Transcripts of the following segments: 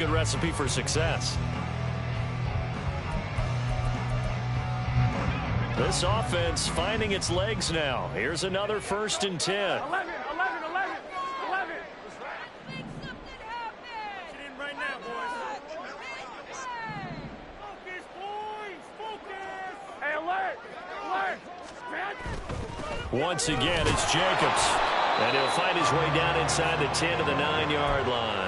Good recipe for success. This offense finding its legs now. Here's another 1st and 10. 11. Make something happen. Get in right now, boys. Focus, boys. Focus. Hey, alert. Once again, it's Jacobs. And he'll find his way down inside the 10 to the 9-yard line.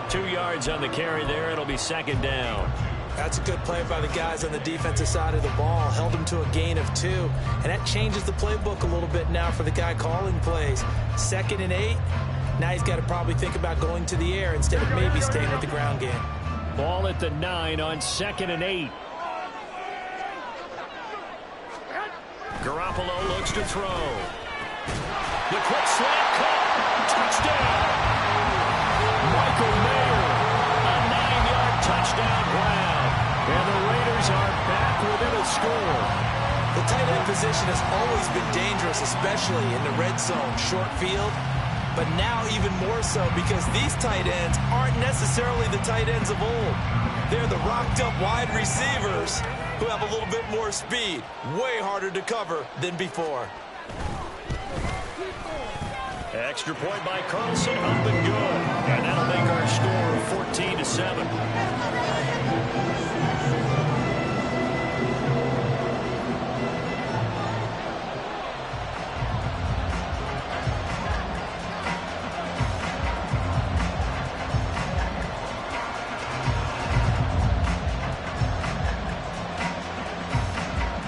2 yards on the carry there. It'll be 2nd down. That's a good play by the guys on the defensive side of the ball. Held him to a gain of 2. And that changes the playbook a little bit now for the guy calling plays. 2nd and 8. Now he's got to probably think about going to the air instead of maybe staying with the ground game. Ball at the 9 on 2nd and 8. Garoppolo looks to throw. The quick slant cut. Touchdown. Michael Mayer. A 9-yard touchdown ground. And the Raiders are back within a score. The tight end position has always been dangerous, especially in the red zone, short field. But now even more so because these tight ends aren't necessarily the tight ends of old. They're the rocked-up wide receivers who have a little bit more speed. Way harder to cover than before. Extra point by Carlson, up and good. And that'll make our score 14-7.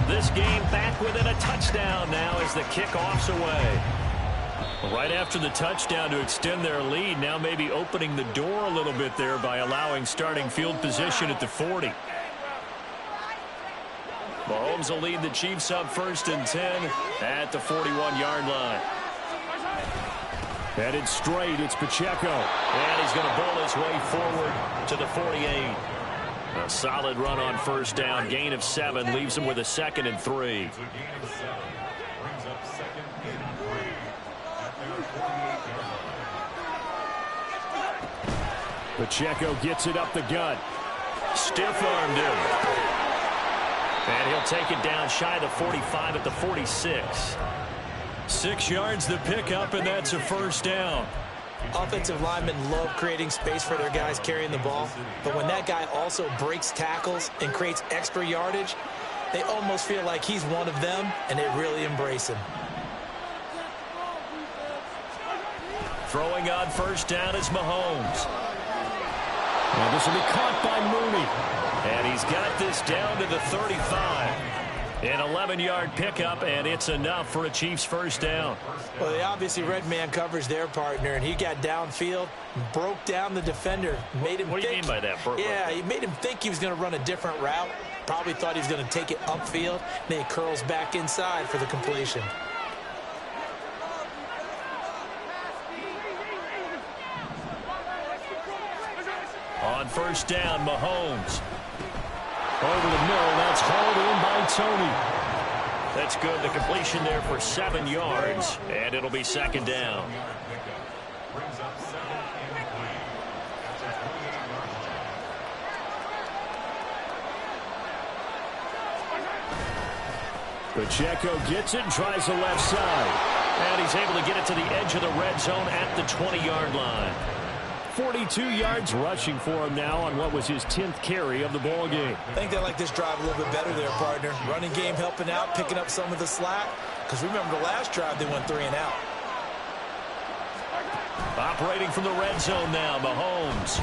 This game back within a touchdown now as the kickoff's away. Right after the touchdown to extend their lead, now maybe opening the door a little bit there by allowing starting field position at the 40. Mahomes will lead the Chiefs up 1st and 10 at the 41-yard line. Headed straight, it's Pacheco. And he's going to bowl his way forward to the 48. A solid run on 1st down, gain of 7, leaves him with a 2nd and 3. Pacheco gets it up the gut. Stiff-armed him. And he'll take it down shy of the 45 at the 46. 6 yards the pickup, and that's a 1st down. Offensive linemen love creating space for their guys carrying the ball. But when that guy also breaks tackles and creates extra yardage, they almost feel like he's one of them, and they really embrace him. Throwing on 1st down is Mahomes. And this will be caught by Mooney. And he's got this down to the 35. An 11-yard pickup, and it's enough for a Chiefs 1st down. Well, they obviously red man coverage their partner, and he got downfield, broke down the defender, made him What do you mean by that? Yeah, he made him think he was going to run a different route. Probably thought he was going to take it upfield. Then he curls back inside for the completion. On 1st down, Mahomes. Over the middle, that's hauled in by Tony. That's good. The completion there for 7 yards, and it'll be 2nd down. Pacheco gets it and tries the left side. And he's able to get it to the edge of the red zone at the 20-yard line. 42 yards rushing for him now on what was his 10th carry of the ball game. I think they like this drive a little bit better there, partner. Running game helping out, picking up some of the slack. Because remember the last drive, they went 3 and out. Operating from the red zone now, Mahomes.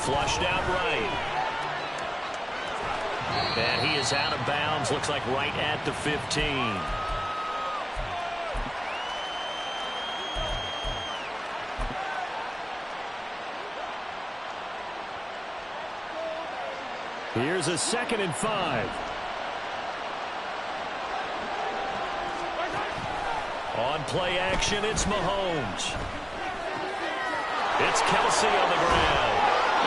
Flushed out right. And he is out of bounds, looks like right at the 15. Here's a 2nd and 5. On play action, it's Mahomes. It's Kelsey on the ground.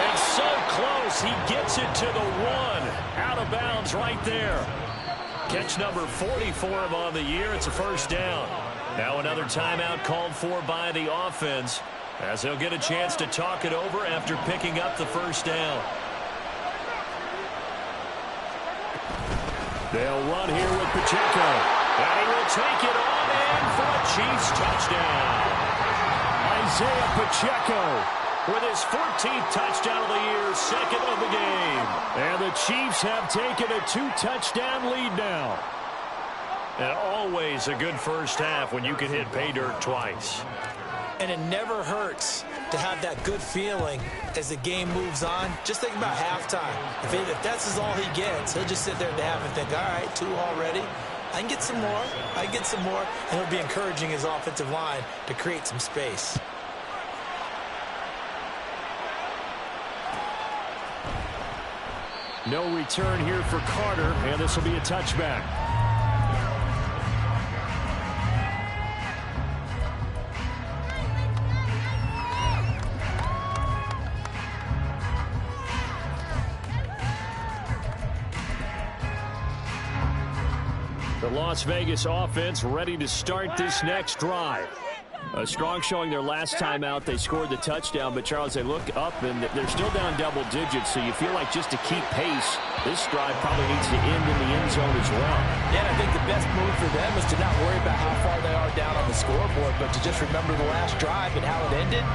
And so close, he gets it to the 1. Out of bounds right there. Catch number 40 for him on the year. It's a 1st down. Now another timeout called for by the offense. As he'll get a chance to talk it over after picking up the first down. They'll run here with Pacheco. And he will take it on in for a Chiefs touchdown. Isaiah Pacheco with his 14th touchdown of the year, second of the game. And the Chiefs have taken a 2-touchdown lead now. And always a good first half when you can hit pay dirt twice. And it never hurts to have that good feeling as the game moves on. Just think about halftime. If that's all he gets, he'll just sit there at the half and think, all right, 2 already. I can get some more. I can get some more. And he'll be encouraging his offensive line to create some space. No return here for Carter, and this will be a touchback. The Las Vegas offense ready to start this next drive. A strong showing their last time out. They scored the touchdown, but Charles, they look up and they're still down double digits, so you feel like just to keep pace, this drive probably needs to end in the end zone as well. Yeah, and I think the best move for them is to not worry about how far they are down on the scoreboard, but to just remember the last drive and how it ended.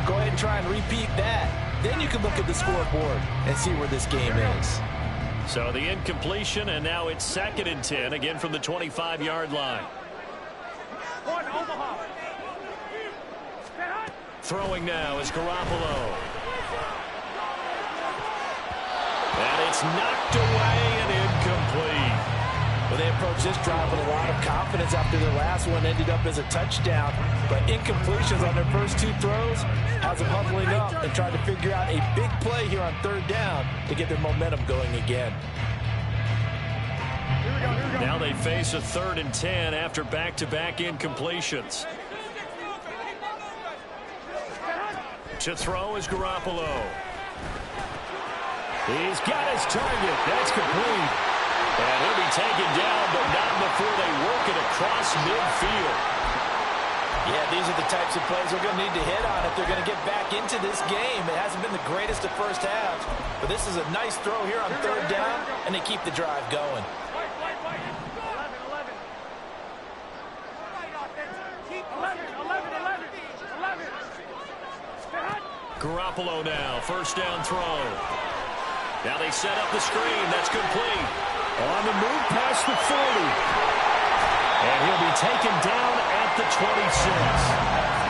Go ahead and try and repeat that. Then you can look at the scoreboard and see where this game is. So the incompletion, and now it's 2nd and 10, again from the 25-yard line. Throwing now is Garoppolo. And it's knocked away and incomplete. Well, they approached this drive with a lot of confidence after their last one ended up as a touchdown. But incompletions on their first 2 throws has them huddling up and trying to figure out a big play here on 3rd down to get their momentum going again. Now they face a 3rd and 10 after back-to-back incompletions. To throw is Garoppolo. He's got his target. That's complete. And he'll be taken down, but not before they work it across midfield. Yeah, these are the types of plays they're going to need to hit on if they're going to get back into this game. It hasn't been the greatest of first halves, but this is a nice throw here on 3rd down, and they keep the drive going. Garoppolo now, 1st down throw. Now they set up the screen. That's complete. On the move past the 40. And he'll be taken down at the 26.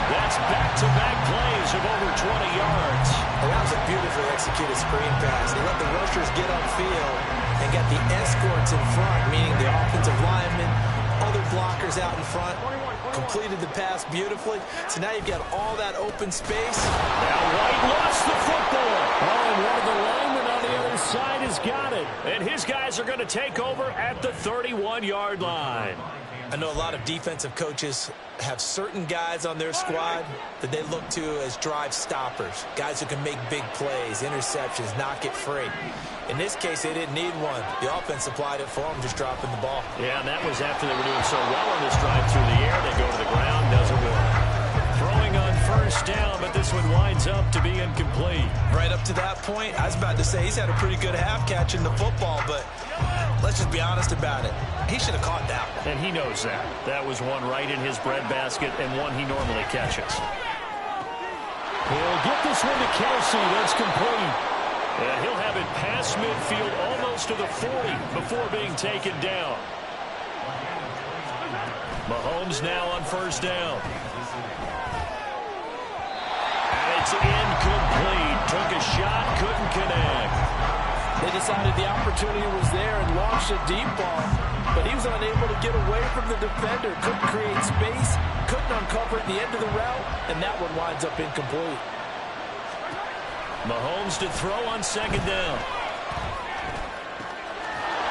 That's back-to-back plays of over 20 yards. Well, that was a beautifully executed screen pass. They let the rushers get upfield and got the escorts in front, meaning the offensive linemen, other blockers out in front. Completed the pass beautifully. So now you've got all that open space. Now White lost the football. Oh, and one of the linemen on the other side has got it. And his guys are going to take over at the 31-yard line. I know a lot of defensive coaches have certain guys on their squad that they look to as drive stoppers, guys who can make big plays, interceptions, knock it free. In this case, they didn't need one. The offense supplied it for them, just dropping the ball. Yeah, and that was after they were doing so well on this drive through the air. They go to the ground, doesn't work. Throwing on 1st down, but this one winds up to be incomplete. Right up to that point, I was about to say he's had a pretty good half catching the football, but let's just be honest about it. He should have caught that one. And he knows that. That was one right in his breadbasket and one he normally catches. He'll get this one to Kelsey. That's complete. And he'll have it past midfield almost to the 40 before being taken down. Mahomes now on 1st down. And it's incomplete. Took a shot, couldn't connect. They decided the opportunity was there and launched a deep ball, but he was unable to get away from the defender, couldn't create space, couldn't uncover at the end of the route, and that one winds up incomplete. Mahomes to throw on 2nd down.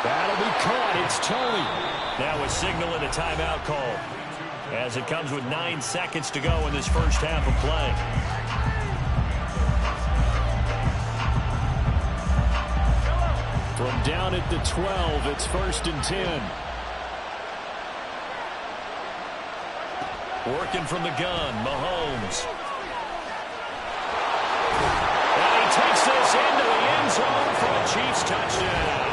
That'll be caught. It's Tony. Now a signal and a timeout call as it comes with 9 seconds to go in this first half of play. From down at the 12, it's 1st and 10. Working from the gun, Mahomes. Goes into the end zone for a Chiefs touchdown.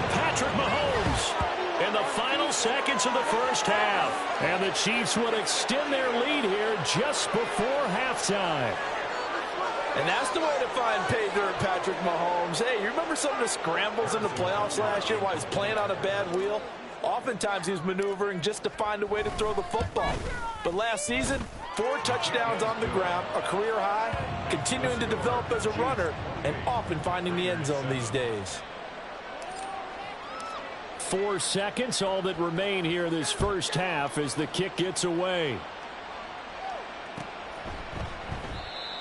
Patrick Mahomes in the final seconds of the first half. And the Chiefs would extend their lead here just before halftime. And that's the way to find pay dirt, Patrick Mahomes. Hey, you remember some of the scrambles in the playoffs last year while he was playing on a bad wheel? Oftentimes he was maneuvering just to find a way to throw the football. But last season, 4 touchdowns on the ground, a career high, continuing to develop as a runner, and often finding the end zone these days. 4 seconds, all that remain here this first half as the kick gets away.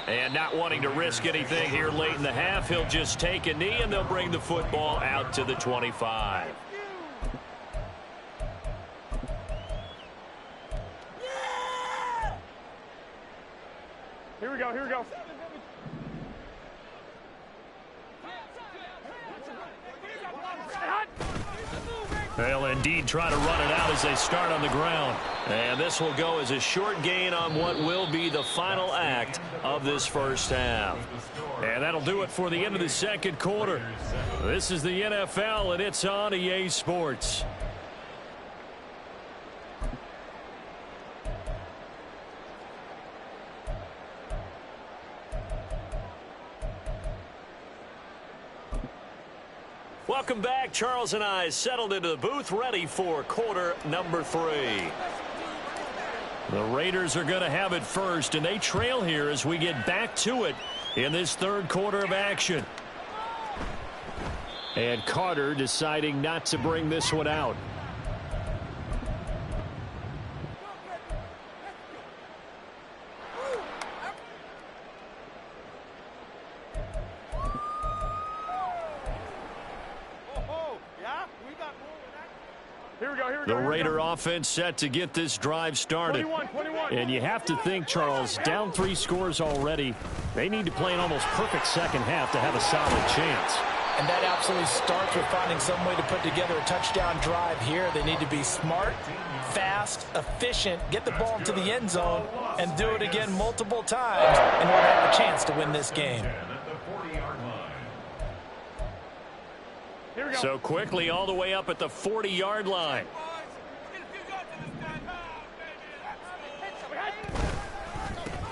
And not wanting to risk anything here late in the half, he'll just take a knee and they'll bring the football out to the 25. Here we go, here we go. They'll indeed try to run it out as they start on the ground. And this will go as a short gain on what will be the final act of this first half. And that'll do it for the end of the second quarter. This is the NFL, and it's on EA Sports. Welcome back. Charles and I settled into the booth, ready for quarter number 3. The Raiders are going to have it first, and they trail here as we get back to it in this third quarter of action. And Carter deciding not to bring this one out. The Raider offense set to get this drive started. 21. And you have to think, Charles, down 3 scores already. They need to play an almost perfect second half to have a solid chance. And that absolutely starts with finding some way to put together a touchdown drive here. They need to be smart, fast, efficient, get the ball into the end zone, and do it again multiple times in order to have a chance to win this game. So quickly all the way up at the 40-yard line.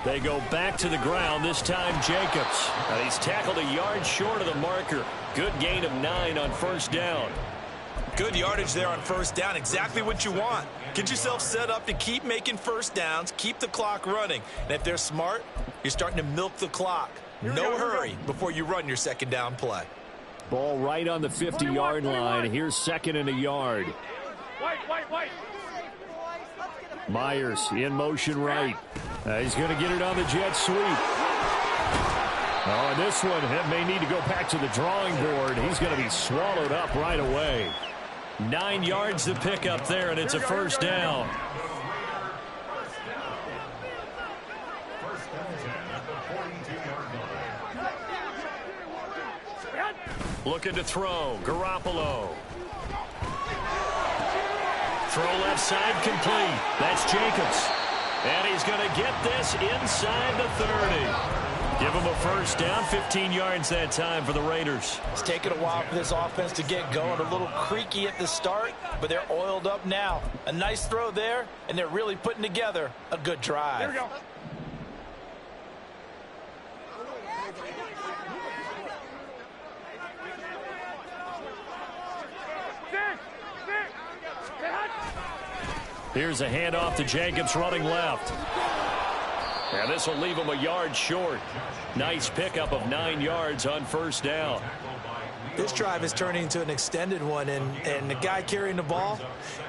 They go back to the ground, this time Jacobs. And he's tackled a yard short of the marker. Good gain of 9 on first down. Good yardage there on first down, exactly what you want. Get yourself set up to keep making first downs, keep the clock running. And if they're smart, you're starting to milk the clock. No hurry before you run your second down play. Ball right on the 50-yard line. Here's second and a yard. White. Myers in motion right. He's going to get it on the jet sweep. Oh, and this one may need to go back to the drawing board. He's going to be swallowed up right away. 9 yards to pick up there, and it's a first down. Looking to throw. Garoppolo. Throw left side complete. That's Jacobs. And he's going to get this inside the 30. Give him a first down. 15 yards that time for the Raiders. It's taken a while for this offense to get going. A little creaky at the start, but they're oiled up now. A nice throw there, and they're really putting together a good drive. Here we go. Here's a handoff to Jacobs running left. And this will leave him a yard short. Nice pickup of 9 yards on first down. This drive is turning into an extended one, and the guy carrying the ball,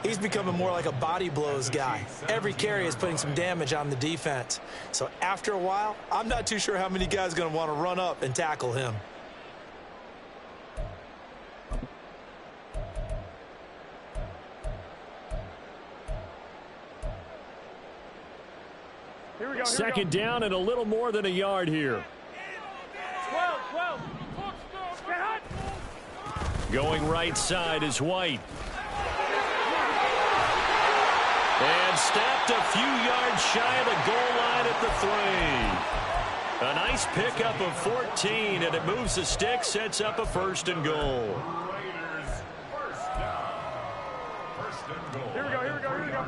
he's becoming more like a body blows guy. Every carry is putting some damage on the defense. So after a while, I'm not too sure how many guys are going to want to run up and tackle him. Second down and a little more than a yard here. 12. Going right side is White. And stepped a few yards shy of the goal line at the 3. A nice pickup of 14, and it moves the stick, sets up a 1st and goal. Here we go, here we go, here we go.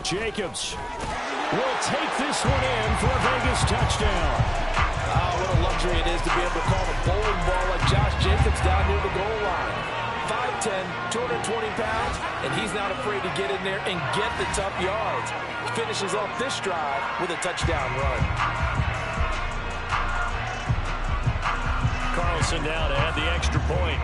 Jacobs will take this one in for a Vegas touchdown. Oh, what a luxury it is to be able to call a bowling ball like Josh Jacobs down near the goal line. 5'10", 220 pounds, and he's not afraid to get in there and get the tough yards. He finishes off this drive with a touchdown run. Carlson now to add the extra point.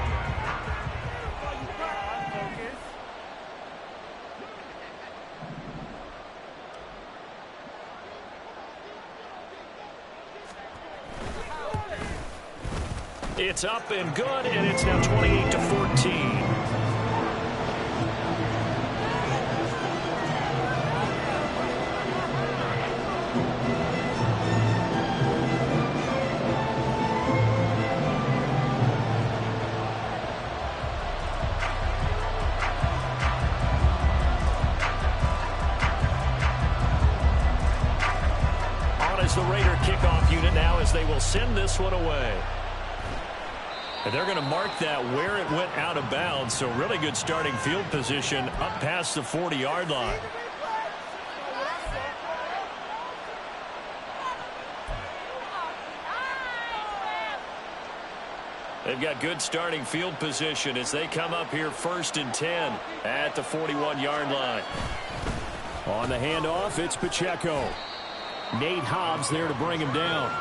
It's up and good, and it's now 28-14. On is the Raider kickoff unit now as they will send this one away. And they're going to mark that where it went out of bounds, so really good starting field position up past the 40-yard line. They've got good starting field position as they come up here 1st and 10 at the 41-yard line. On the handoff, it's Pacheco. Nate Hobbs there to bring him down.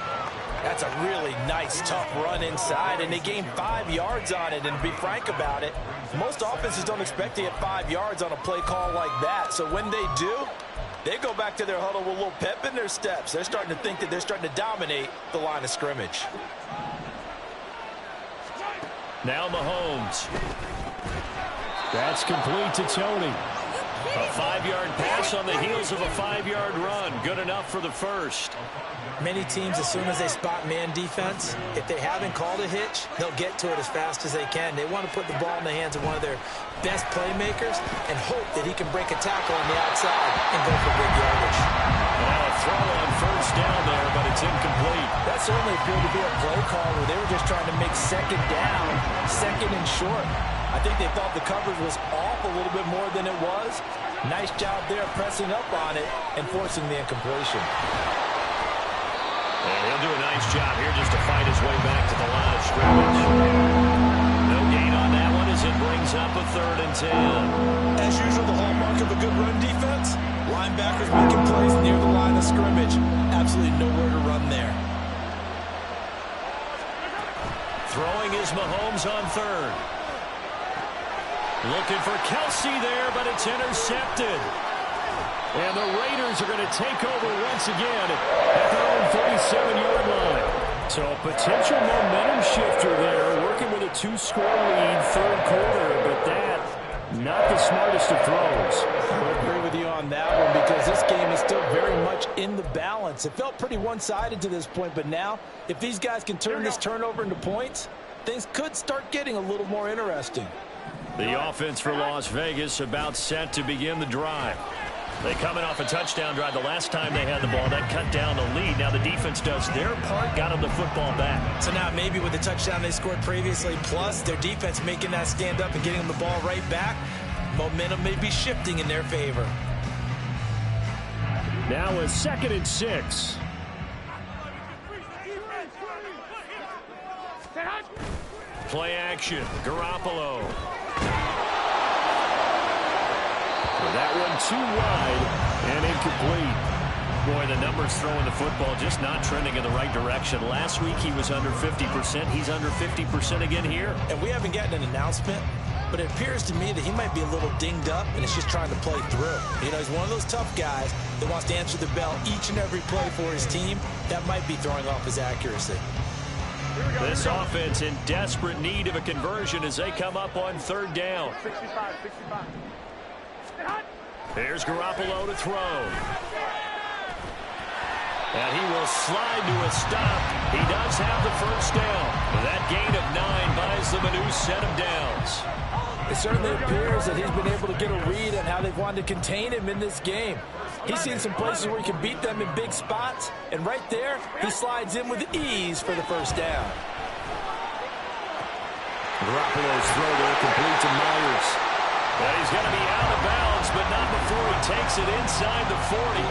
That's a really nice, tough run inside, and they gained 5 yards on it. And to be frank about it, most offenses don't expect to get 5 yards on a play call like that. So when they do, they go back to their huddle with a little pep in their steps. They're starting to think that they're starting to dominate the line of scrimmage. Now Mahomes. That's complete to Tony. A 5-yard pass on the heels of a 5-yard run. Good enough for the first. Many teams, as soon as they spot man defense, if they haven't called a hitch, they'll get to it as fast as they can. They want to put the ball in the hands of one of their best playmakers and hope that he can break a tackle on the outside and go for big yardage. Now a throw on 1st down there, but it's incomplete. That certainly appeared to be a play call where they were just trying to make 2nd down, 2nd and short. I think they thought the coverage was off a little bit more than it was. Nice job there pressing up on it and forcing the incompletion. And he'll do a nice job here just to fight his way back to the line of scrimmage. No gain on that one as it brings up a 3rd and 10. As usual, the hallmark of a good run defense, linebackers making plays near the line of scrimmage. Absolutely nowhere to run there. Throwing is Mahomes on 3rd. Looking for Kelsey there, but it's intercepted. And the Raiders are going to take over once again at their own 47-yard line. So a potential momentum shifter there, working with a 2-score lead, 3rd quarter, but that, not the smartest of throws. I would agree with you on that one because this game is still very much in the balance. It felt pretty one-sided to this point, but now, if these guys can turn this turnover into points, things could start getting a little more interesting. The offense for Las Vegas about set to begin the drive. They coming off a touchdown drive the last time they had the ball. That cut down the lead. Now the defense does their part, got them the football back. So now maybe with the touchdown they scored previously, plus their defense making that stand up and getting them the ball right back, momentum may be shifting in their favor. Now a 2nd and 6. Play action. Garoppolo. That one too wide and incomplete. Boy, the numbers throwing the football just not trending in the right direction. Last week he was under 50%. He's under 50% again here. And we haven't gotten an announcement, but it appears to me that he might be a little dinged up and is just trying to play through. You know, he's one of those tough guys that wants to answer the bell each and every play for his team. That might be throwing off his accuracy. This offense in desperate need of a conversion as they come up on 3rd down. 65. Here's Garoppolo to throw. And he will slide to a stop. He does have the 1st down. That gain of 9 buys them a new set of downs. It certainly appears that he's been able to get a read on how they've wanted to contain him in this game. He's seen some places where he can beat them in big spots, and right there, he slides in with ease for the first down. Garoppolo's throw there complete to Myers. And he's going to be out of bounds, but not before he takes it inside the 40.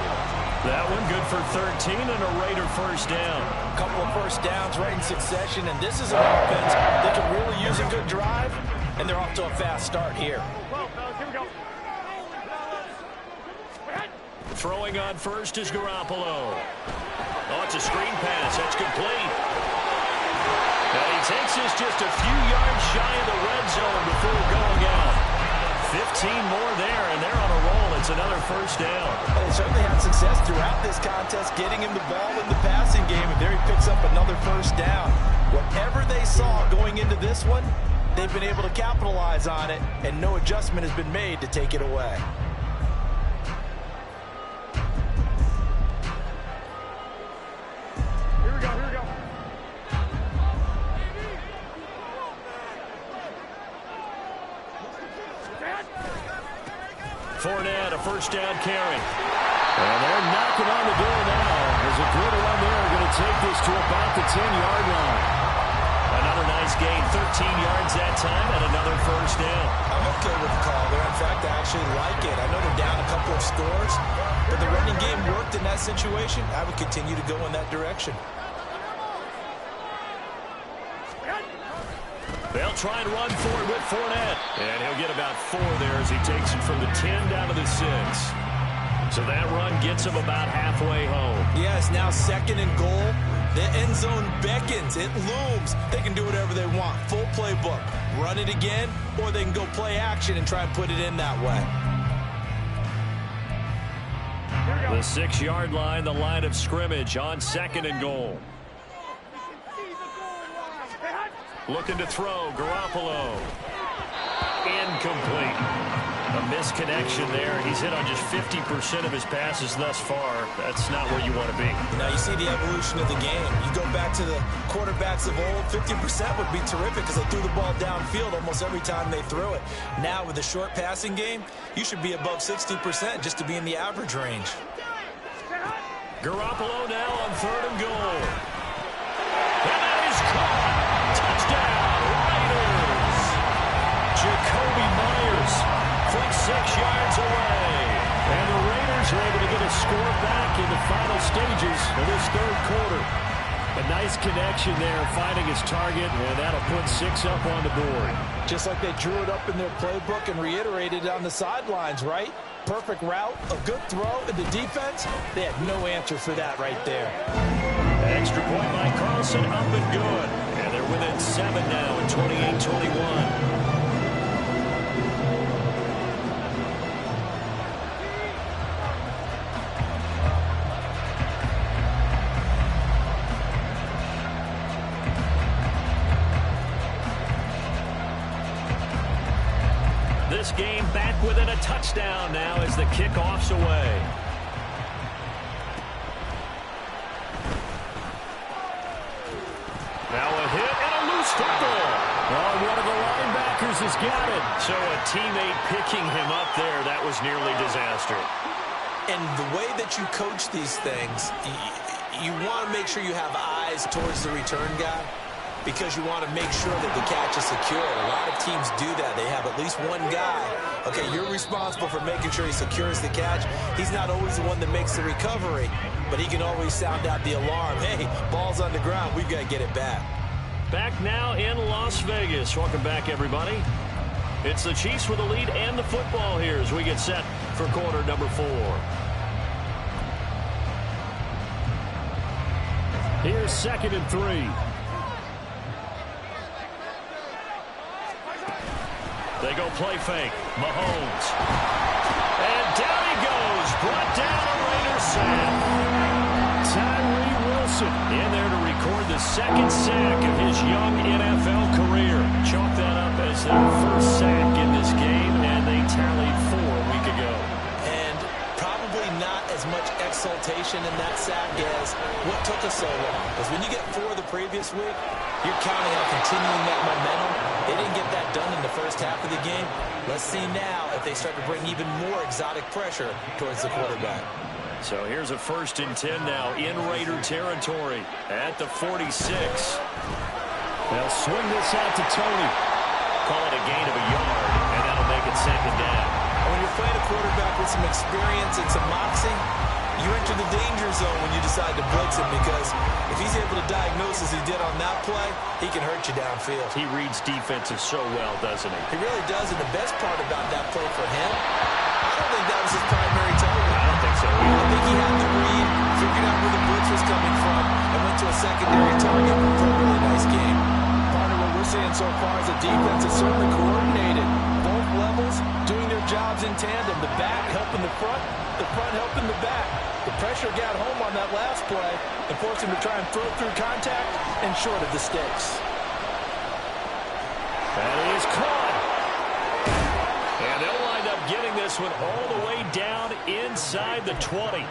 That one good for 13 and a Raider first down. A couple of first downs right in succession, and this is an offense that can really use a good drive, and they're off to a fast start here. Throwing on first is Garoppolo. Oh, it's a screen pass. That's complete. And he takes this just a few yards shy of the red zone before going out. 15 more there, and they're on a roll. It's another first down. They certainly had success throughout this contest, getting him the ball in the passing game, and there he picks up another first down. Whatever they saw going into this one, they've been able to capitalize on it, and no adjustment has been made to take it away. Here we go, here we go. Fournette, a first down carry. And they're knocking on the door now. There's a good run there. Going to take this to about the 10-yard line. Another nice gain, 13 yards that time, and another first down. I'm okay with the call there. In fact, I actually like it. I know they're down a couple of scores, but the running game worked in that situation. I would continue to go in that direction. They'll try and run for it with Fournette. And he'll get about 4 there as he takes it from the 10 down to the 6. So that run gets him about halfway home. Yeah, it's now 2nd and goal. The end zone beckons. It looms. They can do whatever they want. Full playbook. Run it again, or they can go play action and try and put it in that way. The 6-yard line, the line of scrimmage on 2nd and goal. Looking to throw, Garoppolo. Incomplete. A misconnection there. He's hit on just 50% of his passes thus far. That's not where you want to be. Now you see the evolution of the game. You go back to the quarterbacks of old, 50% would be terrific because they threw the ball downfield almost every time they threw it. Now with the short passing game, you should be above 60% just to be in the average range. Garoppolo now on 3rd and goal. And that is caught. Touchdown, Raiders. Jacoby Myers from 6 yards away. And the Raiders are able to get a score back in the final stages of this 3rd quarter. A nice connection there, finding his target, and that'll put 6 up on the board. Just like they drew it up in their playbook and reiterated it on the sidelines, right? Perfect route, a good throw, and the defense, they had no answer for that right there. Extra point by Carlson, up and good. And they're within 7 now at 28-21. This game back within a touchdown now as the kickoff's away. Now a hit and a loose football. Oh, one of the linebackers has got it. So a teammate picking him up there, that was nearly disaster. And the way that you coach these things, you want to make sure you have eyes towards the return guy, because you want to make sure that the catch is secure. A lot of teams do that. They have at least one guy. Okay, you're responsible for making sure he secures the catch. He's not always the one that makes the recovery, but he can always sound out the alarm. Hey, ball's on the ground. We've got to get it back. Back now in Las Vegas. Welcome back, everybody. It's the Chiefs with the lead and the football here as we get set for quarter number 4. Here's 2nd and 3. They go play fake. Mahomes. And down he goes. Brought down a Raiders sack. Tyree Wilson in there to record the 2nd sack of his young NFL career. Chalk that up as their first sack in this game, and they tallied 4 a week ago. And probably not as much exultation in that sack as what took us so long. Because when you get 4 the previous week, you're counting on continuing that momentum. They didn't get that done in the first half of the game. Let's see now if they start to bring even more exotic pressure towards the quarterback. So here's a 1st and 10 now in Raider territory at the 46. They'll swing this out to Tony. Call it a gain of a yard, and that'll make it 2nd down. When you're playing a quarterback with some experience and some moxie, you enter the danger zone when you decide to blitz him, because if he's able to diagnose as he did on that play, he can hurt you downfield. He reads defenses so well, doesn't he? He really does, and the best part about that play for him, I don't think that was his primary target. I don't think so either. I think he had the read, figured out where the blitz was coming from, and went to a secondary target for a really nice game. Partner, what we're seeing so far is the defense is certainly coordinated. Both levels doing their jobs in tandem. The back helping the front helping the back. The pressure got home on that last play and forced him to try and throw through contact and short of the sticks. That is caught. And they'll wind up getting this one all the way down inside the 20.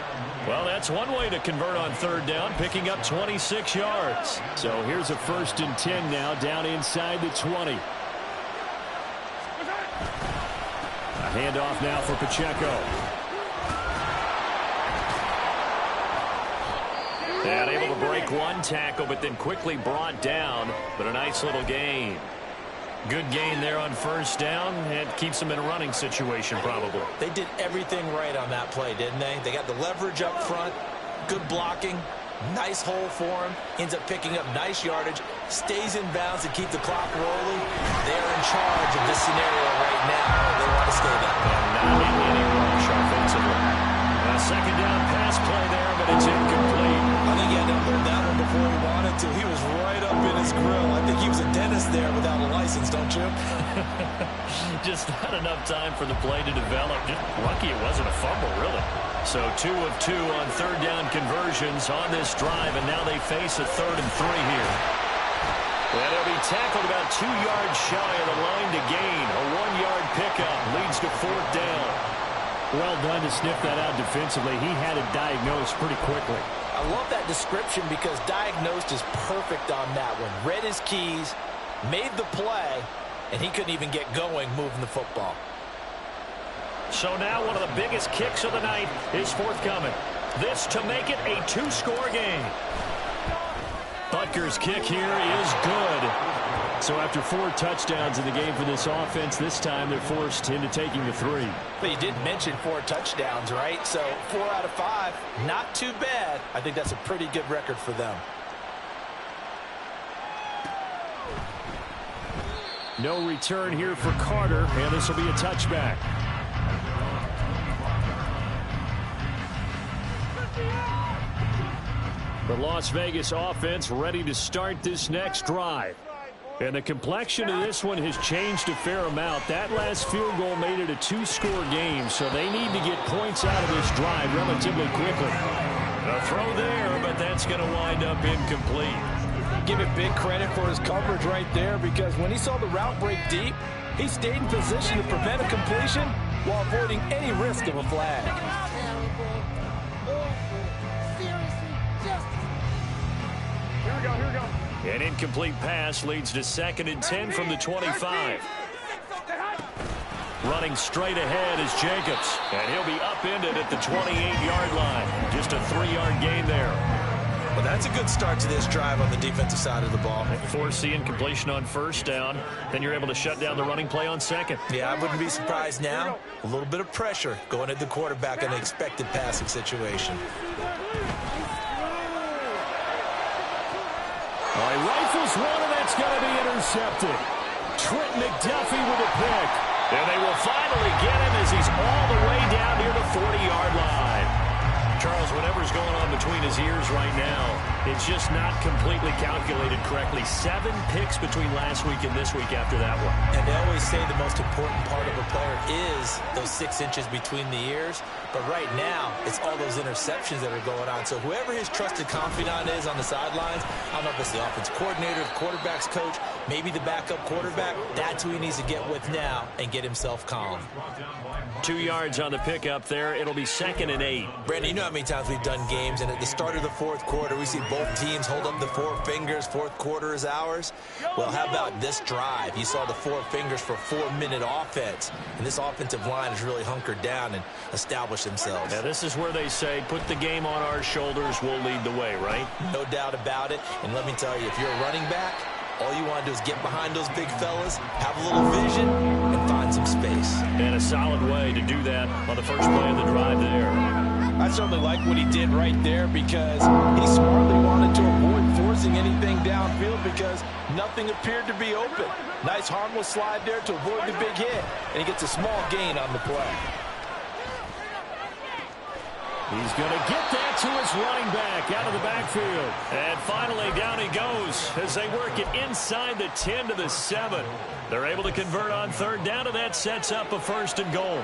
Well, that's one way to convert on 3rd down, picking up 26 yards. So here's a 1st and 10 now down inside the 20. A handoff now for Pacheco. And able to break one tackle, but then quickly brought down. But a nice little gain. Good gain there on 1st down, and keeps them in a running situation probably. They did everything right on that play, didn't they? They got the leverage up front, good blocking, nice hole for him, ends up picking up nice yardage, stays in bounds to keep the clock rolling. They're in charge of this scenario right now. They want to stay that way. Not in any rush offensively. A 2nd down pass play there, but it's incomplete. I think he had to learn that one before he wanted to. He was right up in his grill. I think he was a dentist there without a license, don't you? Just not enough time for the play to develop. Just lucky it wasn't a fumble, really. So 2 of 2 on 3rd down conversions on this drive, and now they face a 3rd and 3 here. Well, they'll be tackled about 2 yards shy of the line to gain. A 1-yard pickup leads to 4th down. Well done to sniff that out defensively. He had it diagnosed pretty quickly. I love that description because diagnosed is perfect on that one. Read his keys, made the play, and he couldn't even get going moving the football. So now one of the biggest kicks of the night is forthcoming. This to make it a 2-score game. Butker's kick here is good. So after 4 touchdowns in the game for this offense, this time they're forced into taking the 3. But you did mention 4 touchdowns, right? So 4 out of 5, not too bad. I think that's a pretty good record for them. No return here for Carter, and this will be a touchback. The Las Vegas offense ready to start this next drive. And the complexion of this one has changed a fair amount. That last field goal made it a 2-score game, so they need to get points out of this drive relatively quickly. A throw there, but that's going to wind up incomplete. Give it big credit for his coverage right there, because when he saw the route break deep, he stayed in position to prevent a completion while avoiding any risk of a flag. An incomplete pass leads to 2nd and 10 from the 25. Running straight ahead is Jacobs, and he'll be upended at the 28-yard line. Just a 3-yard gain there. Well, that's a good start to this drive on the defensive side of the ball. Force the incompletion on 1st down, then you're able to shut down the running play on 2nd. Yeah, I wouldn't be surprised now. A little bit of pressure going at the quarterback in an expected passing situation. He rifles one, and that's going to be intercepted. Trent McDuffie with a pick. And they will finally get him as he's all the way down near the 40-yard line. Charles, whatever's going on between his ears right now, it's just not completely calculated correctly. 7 picks between last week and this week after that one. And they always say the most important part of a player is those 6 inches between the ears. But right now, it's all those interceptions that are going on. So whoever his trusted confidant is on the sidelines, I don't know if it's the offense coordinator, the quarterback's coach, maybe the backup quarterback, that's who he needs to get with now and get himself calm. 2 yards on the pickup there. It'll be 2nd and 8. Brandon, you know how many times we've done games, and at the start of the fourth quarter, we see both teams hold up the 4 fingers, fourth quarter is ours. Well, how about this drive? You saw the 4 fingers for 4-minute offense, and this offensive line has really hunkered down and established themselves. Now, this is where they say, put the game on our shoulders, we'll lead the way, right? No doubt about it, and let me tell you, if you're a running back, all you want to do is get behind those big fellas, have a little vision, and find some space. And a solid way to do that on the first play of the drive there. I certainly like what he did right there because he smartly wanted to avoid forcing anything downfield because nothing appeared to be open. Nice harmless slide there to avoid the big hit, and he gets a small gain on the play. He's going to get that to his running back out of the backfield. And finally, down he goes as they work it inside the 10 to the 7. They're able to convert on 3rd down, and that sets up a 1st and goal.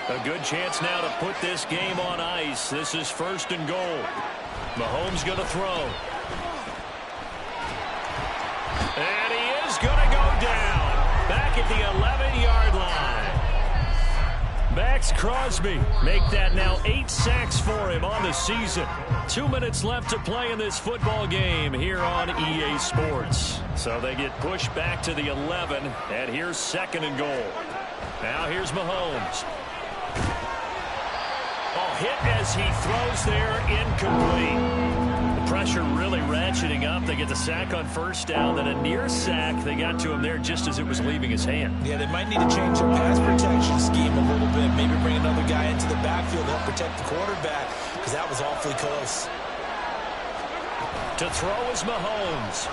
A good chance now to put this game on ice. This is 1st and goal. Mahomes going to throw. And he is going to go down. Back at the 11-yard line. Max Crosby make that now 8 sacks for him on the season. 2 minutes left to play in this football game here on EA Sports. So they get pushed back to the 11, and here's 2nd and goal. Now here's Mahomes. Oh, hit as he throws there, incomplete. The pressure really ratcheting up. They get the sack on 1st down, then a near sack. They got to him there just as it was leaving his hand. Yeah, they might need to change their pass protection scheme a little bit. Maybe bring another guy into the backfield to help protect the quarterback because that was awfully close. To throw is Mahomes.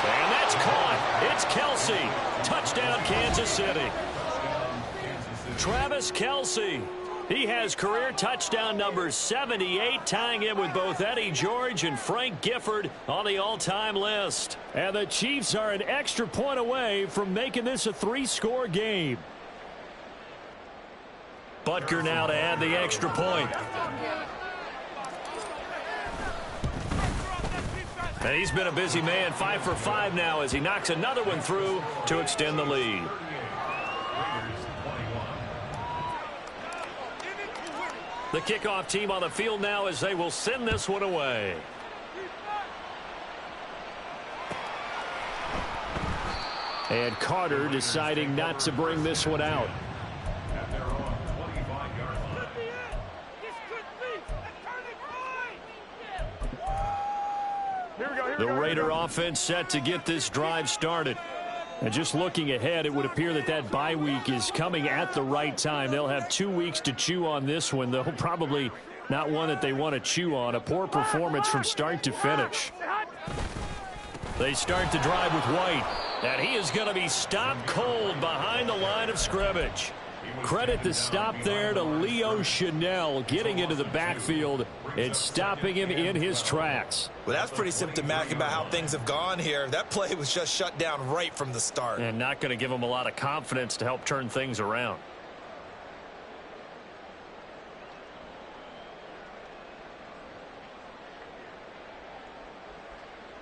And that's caught. It's Kelsey. Touchdown, Kansas City. Travis Kelsey. He has career touchdown number 78, tying him with both Eddie George and Frank Gifford on the all-time list. And the Chiefs are an extra point away from making this a 3-score game. Butker now to add the extra point. And he's been a busy man, 5 for 5 now as he knocks another one through to extend the lead. The kickoff team on the field now as they will send this one away. And Carter deciding not to bring this one out. The Raider offense set to get this drive started. And just looking ahead, it would appear that that bye week is coming at the right time. They'll have 2 weeks to chew on this one, though probably not one that they want to chew on. A poor performance from start to finish. They start the drive with White, and he is going to be stopped cold behind the line of scrimmage. Credit the stop there to Leo Chanel getting into the backfield and stopping him in his tracks. Well, that's pretty symptomatic about how things have gone here. That play was just shut down right from the start. And not going to give him a lot of confidence to help turn things around.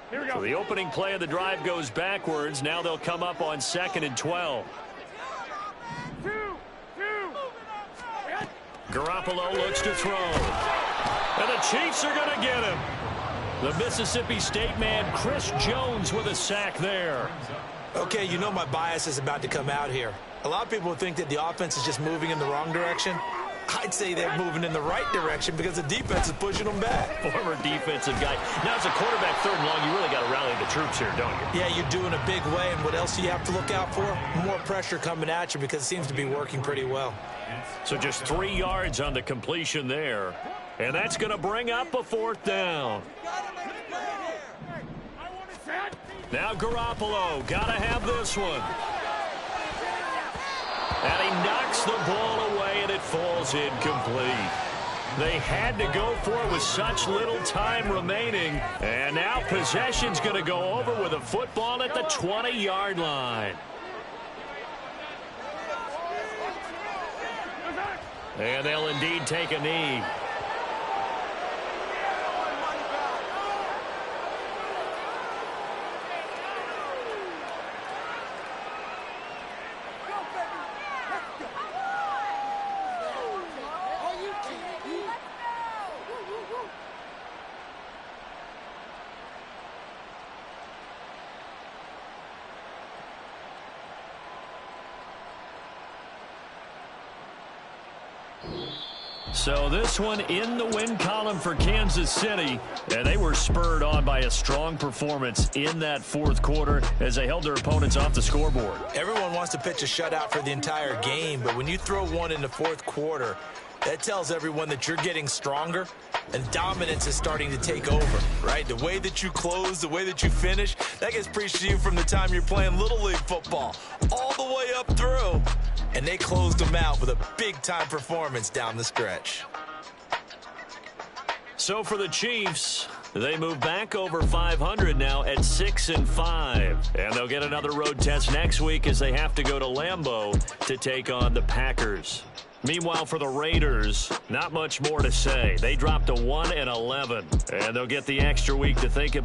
Here we go. So the opening play of the drive goes backwards. Now they'll come up on 2nd and 12. Garoppolo looks to throw. And the Chiefs are going to get him. The Mississippi State man, Chris Jones, with a sack there. Okay, you know my bias is about to come out here. A lot of people think that the offense is just moving in the wrong direction. I'd say they're moving in the right direction because the defense is pushing them back. Former defensive guy. Now, as a quarterback 3rd and long, you really got to rally the troops here, don't you? Yeah, you do in a big way. And what else do you have to look out for? More pressure coming at you because it seems to be working pretty well. So just 3 yards on the completion there. And that's going to bring up a 4th down. Now Garoppolo, got to have this one. And he knocks the ball away, and it falls incomplete. They had to go for it with such little time remaining. And now possession's going to go over with a football at the 20-yard line. And they'll indeed take a knee. So this one in the win column for Kansas City, and they were spurred on by a strong performance in that fourth quarter as they held their opponents off the scoreboard. Everyone wants to pitch a shutout for the entire game, but when you throw one in the fourth quarter, that tells everyone that you're getting stronger and dominance is starting to take over, right? The way that you close, the way that you finish, that gets preached to you from the time you're playing Little League football all the way up through. And they closed them out with a big-time performance down the stretch. So for the Chiefs, they move back over 500 now at 6-5. And they'll get another road test next week as they have to go to Lambeau to take on the Packers. Meanwhile, for the Raiders, not much more to say. They dropped to 1-11, and they'll get the extra week to think about